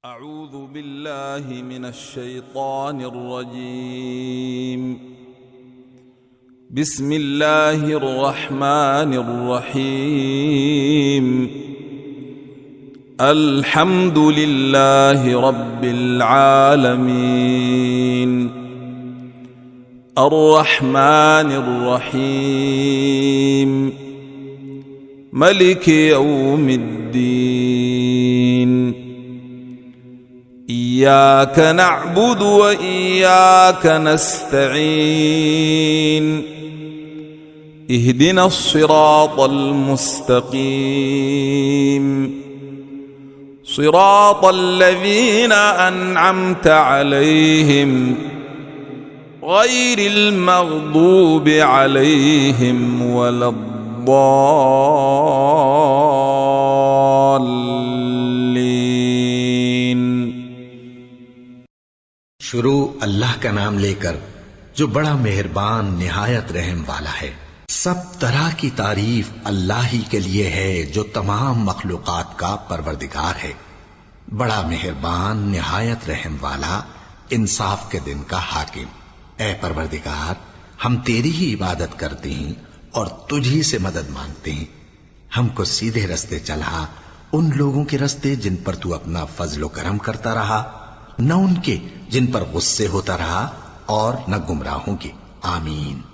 أعوذ بالله من الشيطان الرجيم. بسم الله الرحمن الرحيم. الحمد لله رب العالمين الرحمن الرحيم ملك يوم الدين. إياك نعبد وإياك نستعين. اهدنا الصراط المستقيم صراط الذين أنعمت عليهم غير المغضوب عليهم ولا الضالين। शुरू अल्लाह का नाम लेकर जो बड़ा मेहरबान निहायत रहम वाला है। सब तरह की तारीफ अल्लाह ही के लिए है जो तमाम मखलूकात का परवरदिगार है, बड़ा मेहरबान निहायत रहम वाला, इंसाफ के दिन का हाकिम। ऐ परवरदिगार, हम तेरी ही इबादत करते हैं और तुझी से मदद मांगते हैं। हमको सीधे रास्ते चला, उन लोगों के रास्ते जिन पर तू अपना फजलो करम करता रहा, न उनके जिन पर गुस्से होता रहा और न गुमराहों के। आमीन।